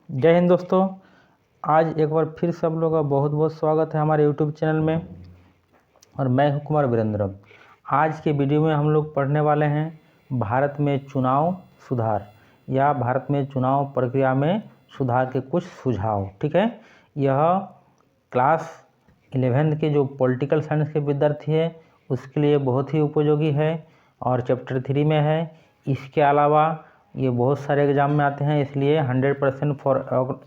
जय हिंद दोस्तों। आज एक बार फिर सब लोग का बहुत बहुत स्वागत है हमारे YouTube चैनल में और मैं हूं कुमार वीरेंद्र। आज के वीडियो में हम लोग पढ़ने वाले हैं भारत में चुनाव सुधार या भारत में चुनाव प्रक्रिया में सुधार के कुछ सुझाव। ठीक है, यह क्लास 11 के जो पॉलिटिकल साइंस के विद्यार्थी है उसके लिए बहुत ही उपयोगी है और चैप्टर 3 में है। इसके अलावा ये बहुत सारे एग्ज़ाम में आते हैं, इसलिए 100% फॉर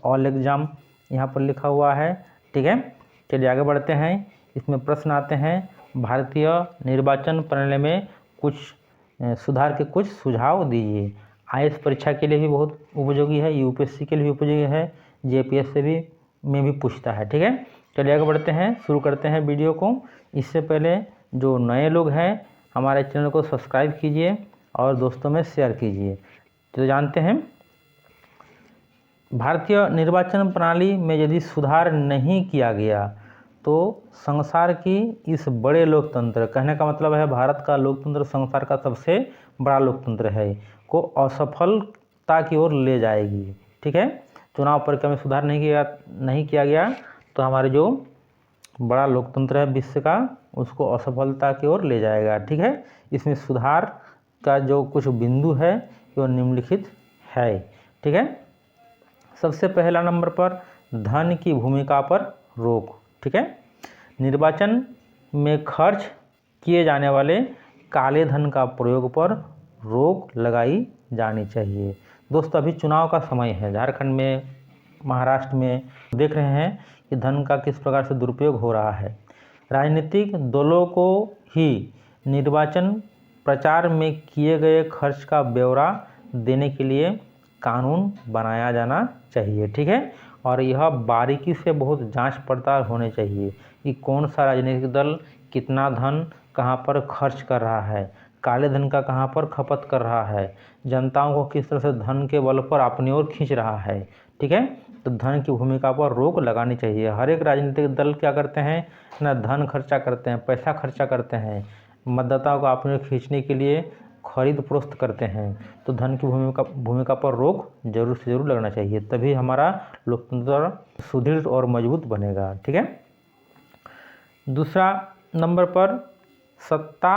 ऑल एग्ज़ाम यहाँ पर लिखा हुआ है। ठीक है, चलिए आगे बढ़ते हैं। इसमें प्रश्न आते हैं, भारतीय निर्वाचन प्रणाली में कुछ सुधार के कुछ सुझाव दीजिए। आईएएस परीक्षा के लिए भी बहुत उपयोगी है, यूपीएससी के लिए भी उपयोगी है, जेपीएससी भी में भी पूछता है। ठीक है, चलिए आगे बढ़ते हैं, शुरू करते हैं वीडियो को। इससे पहले जो नए लोग हैं हमारे चैनल को सब्सक्राइब कीजिए और दोस्तों में शेयर कीजिए। तो जानते हैं, भारतीय निर्वाचन प्रणाली में यदि सुधार नहीं किया गया तो संसार की इस बड़े लोकतंत्र, कहने का मतलब है भारत का लोकतंत्र संसार का सबसे बड़ा लोकतंत्र है, को असफलता की ओर ले जाएगी। ठीक है, चुनाव प्रक्रिया में सुधार नहीं किया गया तो हमारे जो बड़ा लोकतंत्र है विश्व का उसको असफलता की ओर ले जाएगा। ठीक है, इसमें सुधार का जो कुछ बिंदु है वो निम्नलिखित है। ठीक है, सबसे पहला नंबर पर धन की भूमिका पर रोक। ठीक है, निर्वाचन में खर्च किए जाने वाले काले धन का प्रयोग पर रोक लगाई जानी चाहिए। दोस्तों, अभी चुनाव का समय है, झारखंड में, महाराष्ट्र में देख रहे हैं कि धन का किस प्रकार से दुरुपयोग हो रहा है। राजनीतिक दलों को ही निर्वाचन प्रचार में किए गए खर्च का ब्यौरा देने के लिए कानून बनाया जाना चाहिए। ठीक है, और यह बारीकी से बहुत जांच पड़ताल होनी चाहिए कि कौन सा राजनीतिक दल कितना धन कहां पर खर्च कर रहा है, काले धन का कहां पर खपत कर रहा है, जनताओं को किस तरह से धन के बल पर अपनी ओर खींच रहा है। ठीक है, तो धन की भूमिका पर रोक लगानी चाहिए। हर एक राजनीतिक दल क्या करते हैं ना, धन खर्चा करते हैं, पैसा खर्चा करते हैं, मतदाताओं को अपनी ओर खींचने के लिए खरीद फरोख्त करते हैं। तो धन की भूमिका पर रोक जरूर से जरूर लगना चाहिए, तभी हमारा लोकतंत्र सुदृढ़ और मजबूत बनेगा। ठीक है, दूसरा नंबर पर सत्ता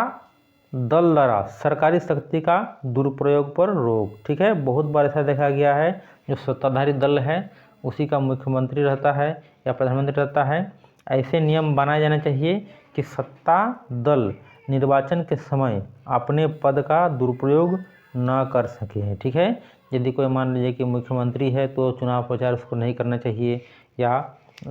दल द्वारा सरकारी शक्ति का दुरुपयोग पर रोक। ठीक है, बहुत बार ऐसा देखा गया है जो सत्ताधारी दल है उसी का मुख्यमंत्री रहता है या प्रधानमंत्री रहता है। ऐसे नियम बनाए जाने चाहिए कि सत्ता दल निर्वाचन के समय अपने पद का दुरुपयोग न कर सके। ठीक है, यदि कोई मान लीजिए कि मुख्यमंत्री है तो चुनाव प्रचार उसको नहीं करना चाहिए या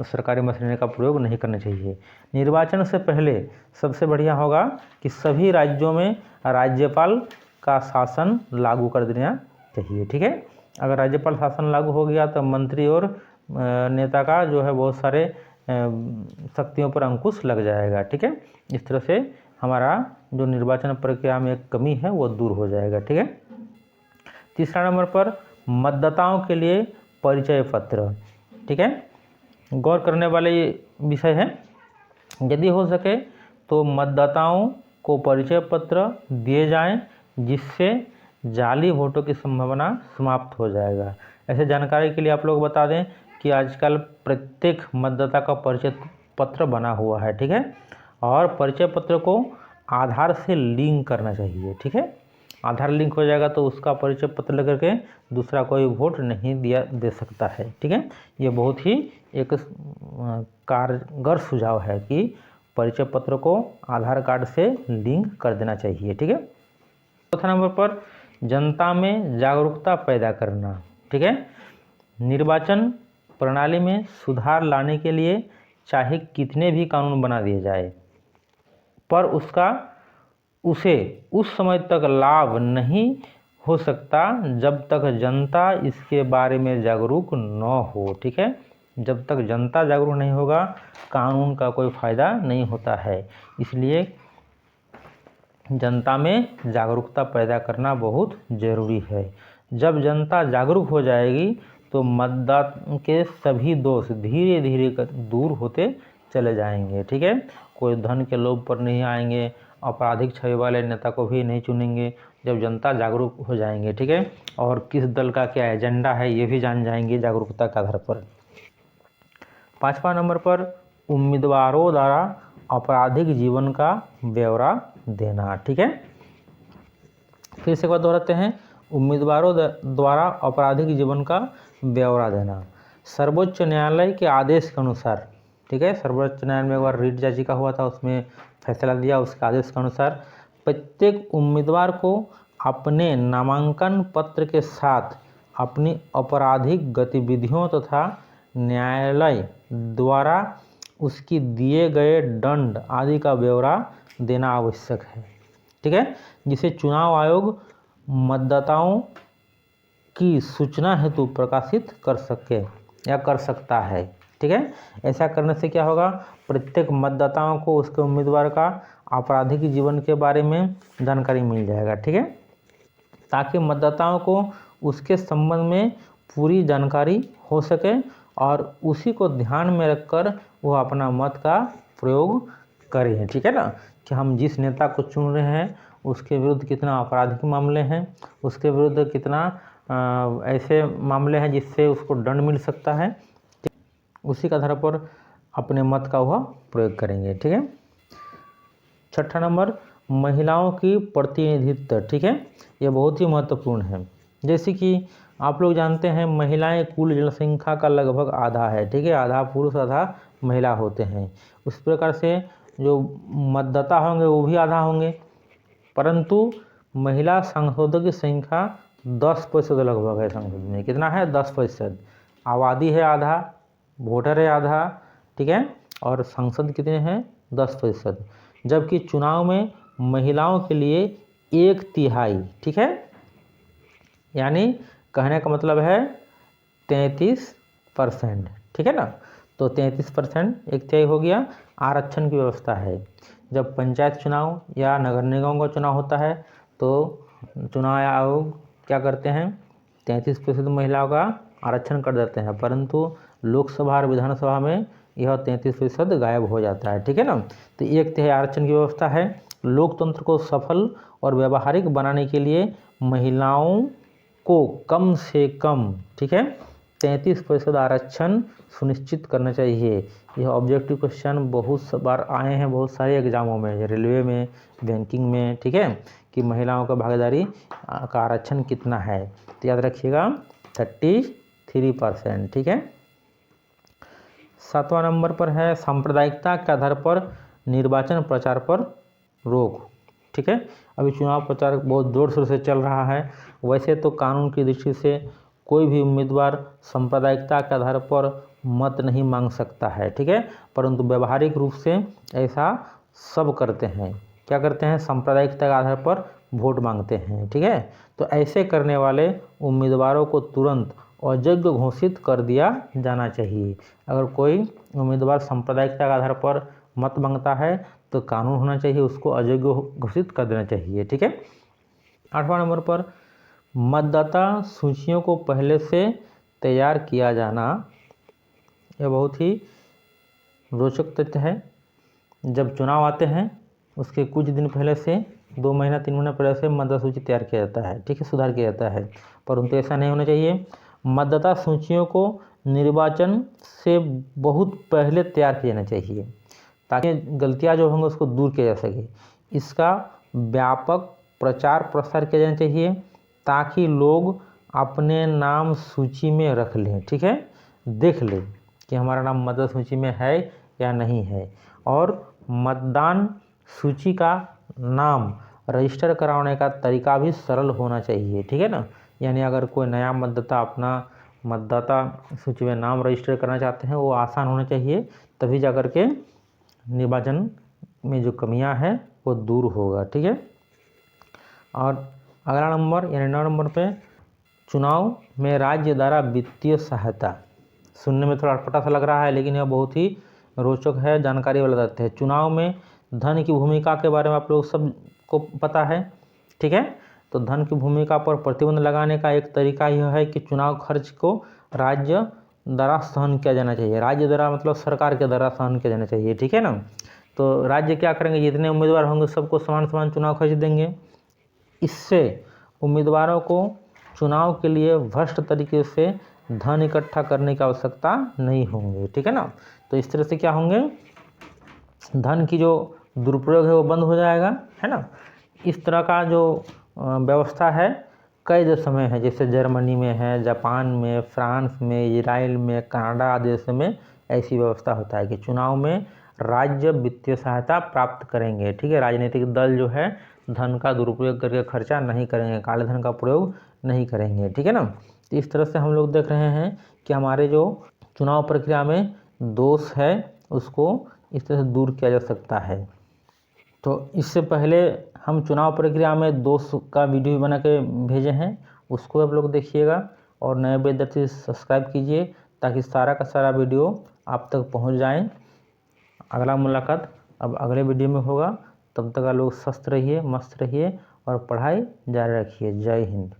सरकारी मशीनरी का प्रयोग नहीं करना चाहिए। निर्वाचन से पहले सबसे बढ़िया होगा कि सभी राज्यों में राज्यपाल का शासन लागू कर देना चाहिए। ठीक है, अगर राज्यपाल शासन लागू हो गया तो मंत्री और नेता का जो है बहुत सारे शक्तियों पर अंकुश लग जाएगा। ठीक है, इस तरह से हमारा जो निर्वाचन प्रक्रिया में एक कमी है वो दूर हो जाएगा। ठीक है, तीसरा नंबर पर मतदाताओं के लिए परिचय पत्र। ठीक है, गौर करने वाले विषय है। यदि हो सके तो मतदाताओं को परिचय पत्र दिए जाएं, जिससे जाली वोटों की संभावना समाप्त हो जाएगा। ऐसे जानकारी के लिए आप लोग बता दें कि आजकल प्रत्येक मतदाता का परिचय पत्र बना हुआ है। ठीक है, और परिचय पत्र को आधार से लिंक करना चाहिए। ठीक है, आधार लिंक हो जाएगा तो उसका परिचय पत्र लेकर के दूसरा कोई वोट नहीं दे सकता है। ठीक है, ये बहुत ही एक कारगर सुझाव है कि परिचय पत्र को आधार कार्ड से लिंक कर देना चाहिए। ठीक है, चौथा नंबर पर जनता में जागरूकता पैदा करना। ठीक है, निर्वाचन प्रणाली में सुधार लाने के लिए चाहे कितने भी कानून बना दिए जाए पर उसे उस समय तक लाभ नहीं हो सकता जब तक जनता इसके बारे में जागरूक न हो। ठीक है, जब तक जनता जागरूक नहीं होगा कानून का कोई फायदा नहीं होता है। इसलिए जनता में जागरूकता पैदा करना बहुत ज़रूरी है। जब जनता जागरूक हो जाएगी तो मतदान के सभी दोष धीरे धीरे दूर होते चले जाएंगे। ठीक है, कोई धन के लोभ पर नहीं आएंगे, आपराधिक छवि वाले नेता को भी नहीं चुनेंगे, जब जनता जागरूक हो जाएंगे, ठीक है। और किस दल का क्या एजेंडा है ये भी जान जाएंगे जागरूकता के आधार पर। 5वां नंबर पर उम्मीदवारों द्वारा आपराधिक जीवन का ब्यौरा देना, ठीक है। फिर से एक बार दोहराते हैं, उम्मीदवारों द्वारा आपराधिक जीवन का ब्यौरा देना। सर्वोच्च न्यायालय के आदेश के अनुसार, ठीक है, सर्वोच्च न्यायालय में एक बार रिट याचिका हुआ था, उसमें फैसला दिया, उसके आदेश के अनुसार प्रत्येक उम्मीदवार को अपने नामांकन पत्र के साथ अपनी आपराधिक गतिविधियों तथा न्यायालय द्वारा उसकी दिए गए दंड आदि का ब्यौरा देना आवश्यक है, ठीक है, जिसे चुनाव आयोग मतदाताओं की सूचना हेतु प्रकाशित कर सके या कर सकता है, ठीक है। ऐसा करने से क्या होगा, प्रत्येक मतदाताओं को उसके उम्मीदवार का आपराधिक जीवन के बारे में जानकारी मिल जाएगा, ठीक है, ताकि मतदाताओं को उसके संबंध में पूरी जानकारी हो सके और उसी को ध्यान में रखकर वो अपना मत का प्रयोग करें, ठीक है ना, कि हम जिस नेता को चुन रहे हैं उसके विरुद्ध कितना आपराधिक मामले हैं, उसके विरुद्ध कितना ऐसे मामले हैं जिससे उसको दंड मिल सकता है, उसी के आधार पर अपने मत का वह प्रयोग करेंगे, ठीक है। 6ठा नंबर महिलाओं की प्रतिनिधित्व, ठीक है, यह बहुत ही महत्वपूर्ण है। जैसे कि आप लोग जानते हैं महिलाएं कुल जनसंख्या का लगभग आधा है, ठीक है, आधा पुरुष आधा महिला होते हैं। उस प्रकार से जो मतदाता होंगे वो भी आधा होंगे, परंतु महिला सांसदों की संख्या 10% लगभग है। संसद में कितना है, 10%। आबादी है आधा, वोटर है आधा, ठीक है, और सांसद कितने हैं, 10%। जबकि चुनाव में महिलाओं के लिए 1/3, ठीक है, यानी कहने का मतलब है 33%, ठीक है ना। तो 33%, 1/3 हो गया। आरक्षण की व्यवस्था है, जब पंचायत चुनाव या नगर निगम का चुनाव होता है तो चुनाव आयोग क्या करते हैं, 33% महिलाओं का आरक्षण कर देते हैं, परंतु लोकसभा और विधानसभा में यह 33% गायब हो जाता है, ठीक है ना। तो 1/3 आरक्षण की व्यवस्था है। लोकतंत्र को सफल और व्यवहारिक बनाने के लिए महिलाओं को कम से कम, ठीक है, 33% आरक्षण सुनिश्चित करना चाहिए। यह ऑब्जेक्टिव क्वेश्चन बहुत बार आए हैं, बहुत सारे एग्जामों में, रेलवे में, बैंकिंग में, ठीक है, कि महिलाओं का भागीदारी का आरक्षण कितना है, तो याद रखिएगा 33%, ठीक है। 7वां नंबर पर है सांप्रदायिकता के आधार पर निर्वाचन प्रचार पर रोक, ठीक है। अभी चुनाव प्रचार बहुत जोर शोर से चल रहा है। वैसे तो कानून की दृष्टि से कोई भी उम्मीदवार सांप्रदायिकता के आधार पर मत नहीं मांग सकता है, ठीक है, परंतु व्यवहारिक रूप से ऐसा सब करते हैं। क्या करते हैं, सांप्रदायिकता के आधार पर वोट मांगते हैं, ठीक है। तो ऐसे करने वाले उम्मीदवारों को तुरंत अयोग्य घोषित कर दिया जाना चाहिए। अगर कोई उम्मीदवार सांप्रदायिकता के आधार पर मत मांगता है तो कानून होना चाहिए, उसको अयोग्य घोषित कर देना चाहिए, ठीक है। 8वां नंबर पर मतदाता सूचियों को पहले से तैयार किया जाना, यह बहुत ही रोचक तथ्य है। जब चुनाव आते हैं उसके कुछ दिन पहले से, 2 महीना 3 महीना पहले से मतदाता सूची तैयार किया जाता है, ठीक है, सुधार किया जाता है, परंतु ऐसा नहीं होना चाहिए। मतदाता सूचियों को निर्वाचन से बहुत पहले तैयार किया जाना चाहिए ताकि गलतियां जो होंगी उसको दूर किया जा सके। इसका व्यापक प्रचार प्रसार किया जाना चाहिए ताकि लोग अपने नाम सूची में रख लें, ठीक है, देख लें कि हमारा नाम मतदाता सूची में है या नहीं है। और मतदान सूची का नाम रजिस्टर कराने का तरीका भी सरल होना चाहिए, ठीक है ना। यानी अगर कोई नया मतदाता अपना मतदाता सूची में नाम रजिस्टर करना चाहते हैं वो आसान होना चाहिए, तभी जाकर के निर्वाचन में जो कमियां हैं वो दूर होगा, ठीक है। और अगला नंबर यानी 9 नंबर पे चुनाव में राज्य द्वारा वित्तीय सहायता। सुनने में थोड़ा अटपटा सा लग रहा है लेकिन यह बहुत ही रोचक है, जानकारी वाला तथ्य है। चुनाव में धन की भूमिका के बारे में आप लोग सबको पता है, ठीक है। तो धन की भूमिका पर प्रतिबंध लगाने का एक तरीका यह है कि चुनाव खर्च को राज्य द्वारा सहन किया जाना चाहिए। राज्य द्वारा मतलब सरकार के द्वारा सहन किया जाना चाहिए, ठीक है ना। तो राज्य क्या करेंगे, जितने उम्मीदवार होंगे सबको समान समान चुनाव खर्च देंगे। इससे उम्मीदवारों को चुनाव के लिए भ्रष्ट तरीके से धन इकट्ठा करने की आवश्यकता नहीं होंगे, ठीक है ना। तो इस तरह से क्या होंगे, धन की जो दुरुपयोग है वो बंद हो जाएगा, है ना। इस तरह का जो व्यवस्था है कई देशों में है, जैसे जर्मनी में है, जापान में, फ्रांस में, इजराइल में, कनाडा आदि देशों में ऐसी व्यवस्था होता है कि चुनाव में राज्य वित्तीय सहायता प्राप्त करेंगे, ठीक है। राजनीतिक दल जो है धन का दुरुपयोग करके खर्चा नहीं करेंगे, काले धन का प्रयोग नहीं करेंगे, ठीक है ना। तो इस तरह से हम लोग देख रहे हैं कि हमारे जो चुनाव प्रक्रिया में दोष है उसको इस तरह से दूर किया जा सकता है। तो इससे पहले हम चुनाव प्रक्रिया में दोष का वीडियो बना के भेजे हैं, उसको आप लोग देखिएगा और नए विद्यार्थी सब्सक्राइब कीजिए ताकि सारा का सारा वीडियो आप तक पहुंच जाए। अगला मुलाकात अब अगले वीडियो में होगा, तब तक आप लोग स्वस्थ रहिए, मस्त रहिए और पढ़ाई जारी रखिए। जय हिंद।